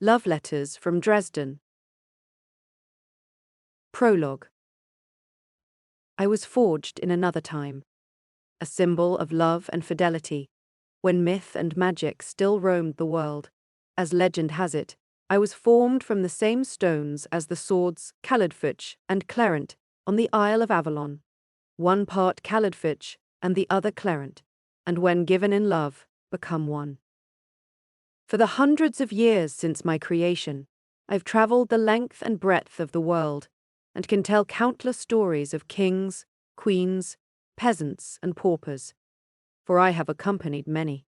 Love Letters from Dresden. Prologue. I was forged in another time, a symbol of love and fidelity, when myth and magic still roamed the world. As legend has it, I was formed from the same stones as the swords Caledfich and Clarent on the Isle of Avalon, one part Caledfich and the other Clarent, and when given in love, become one. For the hundreds of years since my creation, I've traveled the length and breadth of the world and can tell countless stories of kings, queens, peasants, and paupers, for I have accompanied many.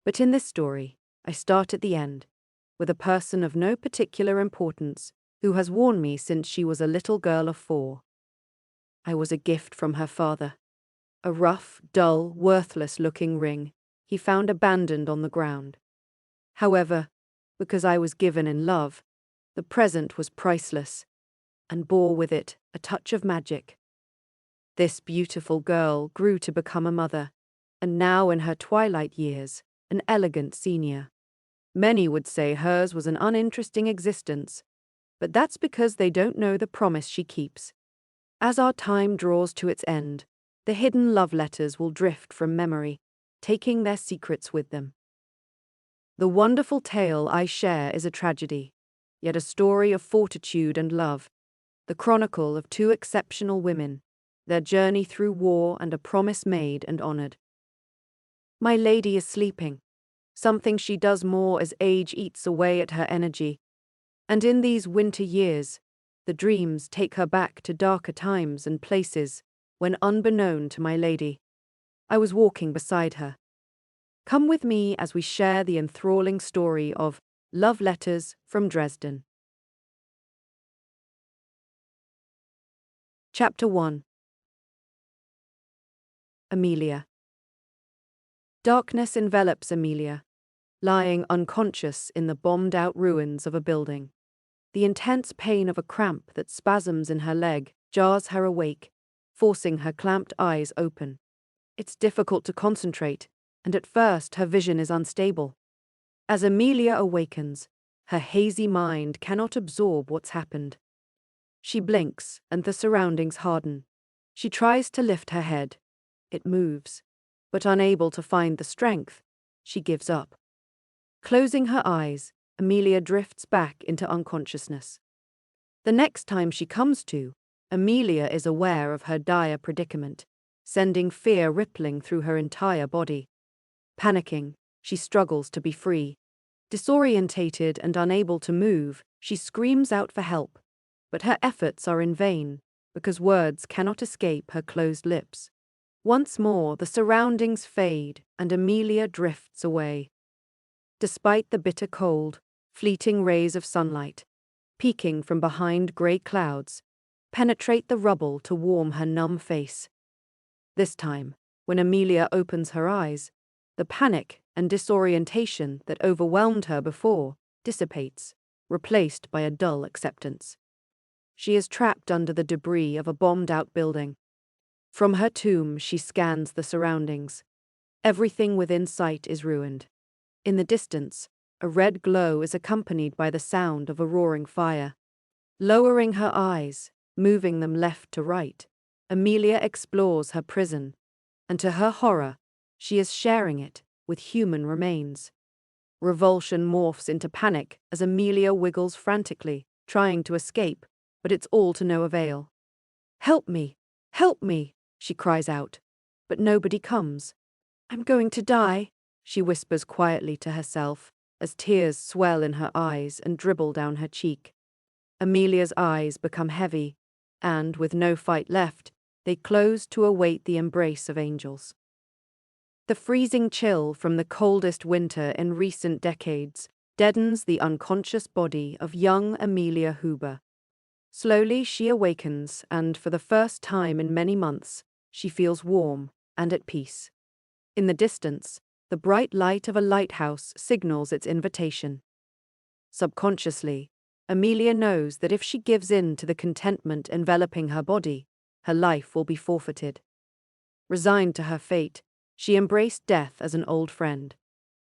But in this story, I start at the end, with a person of no particular importance who has worn me since she was a little girl of 4. I was a gift from her father, a rough, dull, worthless-looking ring he found abandoned on the ground. However, because I was given in love, the present was priceless, and bore with it a touch of magic. This beautiful girl grew to become a mother, and now in her twilight years, an elegant senior. Many would say hers was an uninteresting existence, but that's because they don't know the promise she keeps. As our time draws to its end, the hidden love letters will drift from memory, taking their secrets with them. The wonderful tale I share is a tragedy, yet a story of fortitude and love, the chronicle of 2 exceptional women, their journey through war and a promise made and honored. My lady is sleeping, something she does more as age eats away at her energy, and in these winter years, the dreams take her back to darker times and places when unbeknown to my lady, I was walking beside her. Come with me as we share the enthralling story of Love Letters from Dresden. Chapter 1. Amelia. Darkness envelops Amelia, lying unconscious in the bombed-out ruins of a building. The intense pain of a cramp that spasms in her leg jars her awake, forcing her clamped eyes open. It's difficult to concentrate, and at first her vision is unstable. As Amelia awakens, her hazy mind cannot absorb what's happened. She blinks, and the surroundings harden. She tries to lift her head. It moves, but unable to find the strength, she gives up. Closing her eyes, Amelia drifts back into unconsciousness. The next time she comes to, Amelia is aware of her dire predicament, sending fear rippling through her entire body. Panicking, she struggles to be free. Disorientated and unable to move, she screams out for help, but her efforts are in vain because words cannot escape her closed lips. Once more, the surroundings fade and Amelia drifts away. Despite the bitter cold, fleeting rays of sunlight, peeking from behind grey clouds, penetrate the rubble to warm her numb face. This time, when Amelia opens her eyes, the panic and disorientation that overwhelmed her before dissipates, replaced by a dull acceptance. She is trapped under the debris of a bombed-out building. From her tomb, she scans the surroundings. Everything within sight is ruined. In the distance, a red glow is accompanied by the sound of a roaring fire. Lowering her eyes, moving them left to right, Amelia explores her prison, and to her horror, she is sharing it with human remains. Revulsion morphs into panic as Amelia wiggles frantically, trying to escape, but it's all to no avail. "Help me! Help me!" she cries out, but nobody comes. "I'm going to die," she whispers quietly to herself, as tears swell in her eyes and dribble down her cheek. Amelia's eyes become heavy, and, with no fight left, they close to await the embrace of angels. The freezing chill from the coldest winter in recent decades deadens the unconscious body of young Amelia Huber. Slowly she awakens, and for the first time in many months, she feels warm and at peace. In the distance, the bright light of a lighthouse signals its invitation. Subconsciously, Amelia knows that if she gives in to the contentment enveloping her body, her life will be forfeited. Resigned to her fate, she embraced death as an old friend,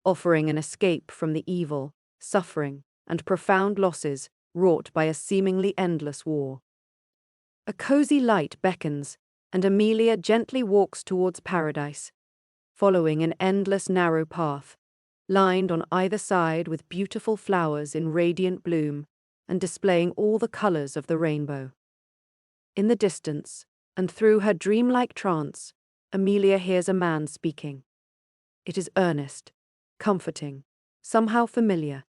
offering an escape from the evil, suffering, and profound losses wrought by a seemingly endless war. A cozy light beckons, and Amelia gently walks towards paradise, following an endless narrow path, lined on either side with beautiful flowers in radiant bloom and displaying all the colors of the rainbow. In the distance, and through her dreamlike trance, Amelia hears a man speaking. It is earnest, comforting, somehow familiar.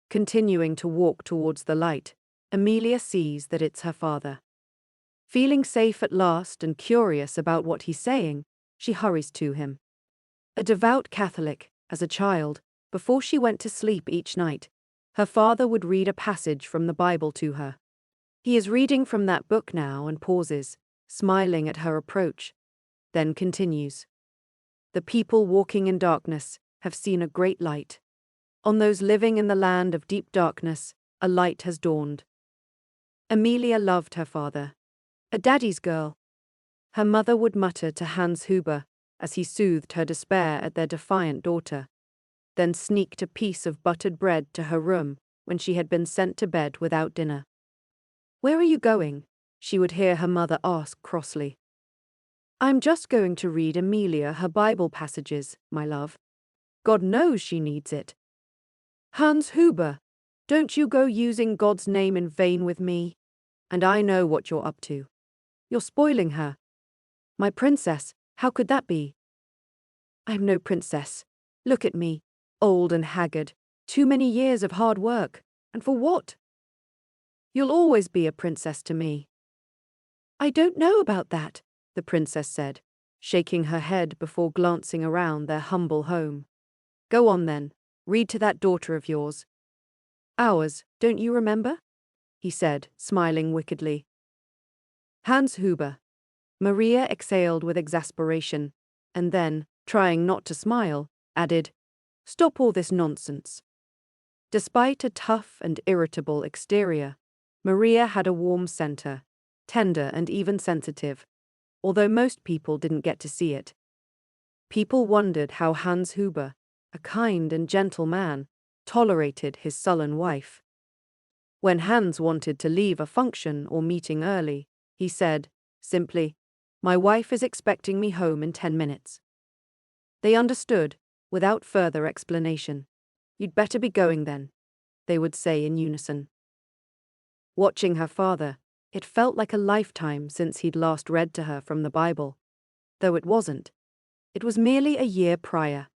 Continuing to walk towards the light, Amelia sees that it's her father. Feeling safe at last and curious about what he's saying, she hurries to him. A devout Catholic, as a child, before she went to sleep each night, her father would read a passage from the Bible to her. He is reading from that book now and pauses, smiling at her approach, then continues. The people walking in darkness have seen a great light. On those living in the land of deep darkness, a light has dawned. Amelia loved her father. A daddy's girl. Her mother would mutter to Hans Huber as he soothed her despair at their defiant daughter, then sneaked a piece of buttered bread to her room when she had been sent to bed without dinner. "Where are you going?" she would hear her mother ask crossly. "I'm just going to read Amelia her Bible passages, my love. God knows she needs it." "Hans Huber, don't you go using God's name in vain with me. And I know what you're up to. You're spoiling her." "My princess, how could that be?" "I'm no princess. Look at me, old and haggard, too many years of hard work, and for what?" "You'll always be a princess to me." "I don't know about that," the princess said, shaking her head before glancing around their humble home. "Go on then, read to that daughter of yours." "Ours, don't you remember?" he said, smiling wickedly. Hans Huber. Maria exhaled with exasperation, and then, trying not to smile, added, "Stop all this nonsense." Despite a tough and irritable exterior, Maria had a warm center, tender and even sensitive, although most people didn't get to see it. People wondered how Hans Huber, a kind and gentle man, tolerated his sullen wife. When Hans wanted to leave a function or meeting early, he said, simply, "My wife is expecting me home in 10 minutes." They understood, without further explanation. "You'd better be going then," they would say in unison. Watching her father, it felt like a lifetime since he'd last read to her from the Bible. Though it wasn't. It was merely a year prior,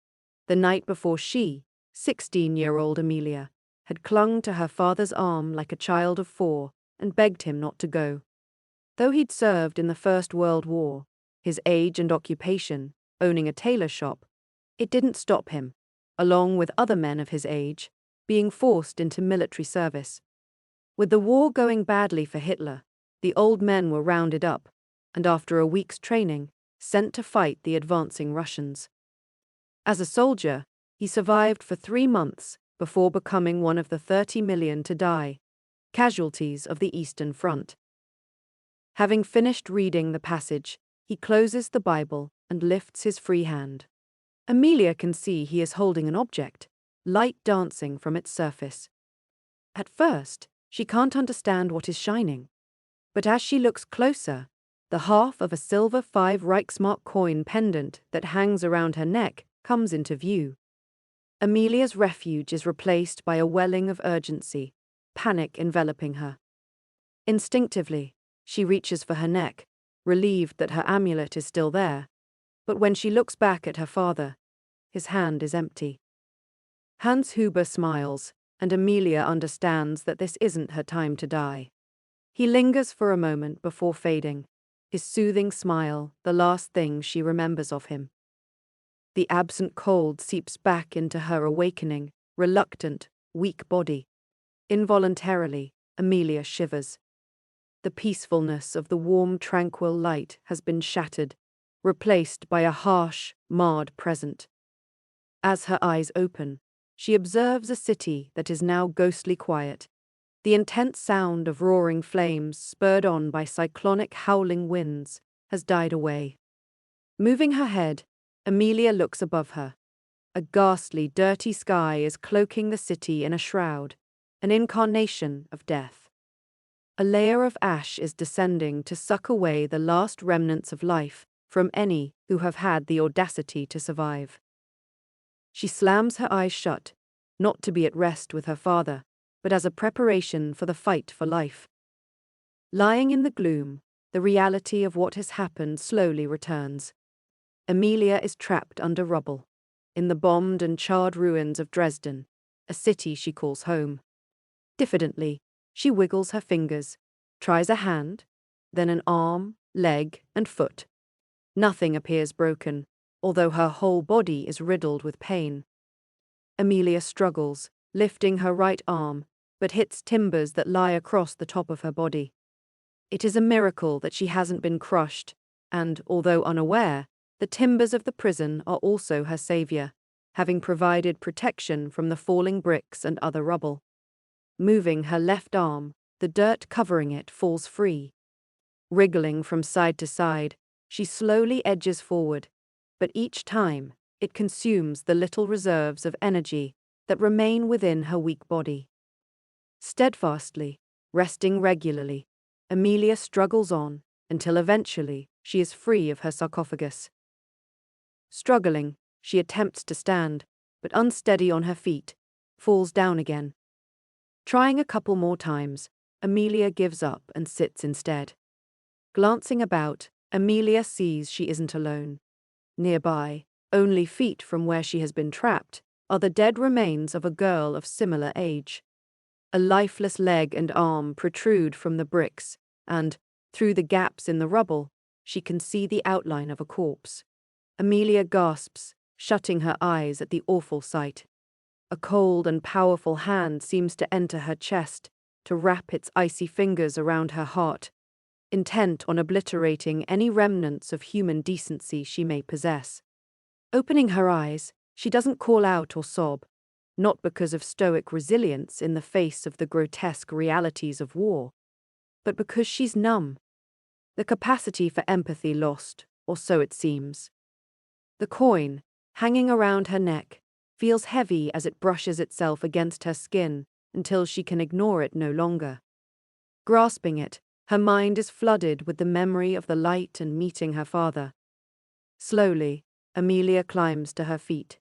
the night before she, 16-year-old Amelia, had clung to her father's arm like a child of 4 and begged him not to go. Though he'd served in the First World War, his age and occupation, owning a tailor shop, it didn't stop him, along with other men of his age, being forced into military service. With the war going badly for Hitler, the old men were rounded up, and after a week's training, sent to fight the advancing Russians. As a soldier, he survived for 3 months before becoming one of the 30 million to die, casualties of the Eastern Front. Having finished reading the passage, he closes the Bible and lifts his free hand. Amelia can see he is holding an object, light dancing from its surface. At first, she can't understand what is shining. But as she looks closer, the half of a silver 5 Reichsmark coin pendant that hangs around her neck comes into view. Amelia's refuge is replaced by a welling of urgency, panic enveloping her. Instinctively, she reaches for her neck, relieved that her amulet is still there, but when she looks back at her father, his hand is empty. Hans Huber smiles, and Amelia understands that this isn't her time to die. He lingers for a moment before fading, his soothing smile the last thing she remembers of him. The absent cold seeps back into her awakening, reluctant, weak body. Involuntarily, Amelia shivers. The peacefulness of the warm, tranquil light has been shattered, replaced by a harsh, marred present. As her eyes open, she observes a city that is now ghostly quiet. The intense sound of roaring flames, spurred on by cyclonic howling winds, has died away. Moving her head, Amelia looks above her. A ghastly, dirty sky is cloaking the city in a shroud, an incarnation of death. A layer of ash is descending to suck away the last remnants of life from any who have had the audacity to survive. She slams her eyes shut, not to be at rest with her father, but as a preparation for the fight for life. Lying in the gloom, the reality of what has happened slowly returns. Amelia is trapped under rubble, in the bombed and charred ruins of Dresden, a city she calls home. Diffidently, she wiggles her fingers, tries a hand, then an arm, leg, and foot. Nothing appears broken, although her whole body is riddled with pain. Amelia struggles, lifting her right arm, but hits timbers that lie across the top of her body. It is a miracle that she hasn't been crushed, and, although unaware, the timbers of the prison are also her savior, having provided protection from the falling bricks and other rubble. Moving her left arm, the dirt covering it falls free. Wriggling from side to side, she slowly edges forward, but each time, it consumes the little reserves of energy that remain within her weak body. Steadfastly, resting regularly, Amelia struggles on until eventually she is free of her sarcophagus. Struggling, she attempts to stand, but unsteady on her feet, falls down again. Trying a couple more times, Amelia gives up and sits instead. Glancing about, Amelia sees she isn't alone. Nearby, only feet from where she has been trapped, are the dead remains of a girl of similar age. A lifeless leg and arm protrude from the bricks, and, through the gaps in the rubble, she can see the outline of a corpse. Amelia gasps, shutting her eyes at the awful sight. A cold and powerful hand seems to enter her chest, to wrap its icy fingers around her heart, intent on obliterating any remnants of human decency she may possess. Opening her eyes, she doesn't call out or sob, not because of stoic resilience in the face of the grotesque realities of war, but because she's numb. The capacity for empathy lost, or so it seems. The coin, hanging around her neck, feels heavy as it brushes itself against her skin until she can ignore it no longer. Grasping it, her mind is flooded with the memory of the light and meeting her father. Slowly, Amelia climbs to her feet.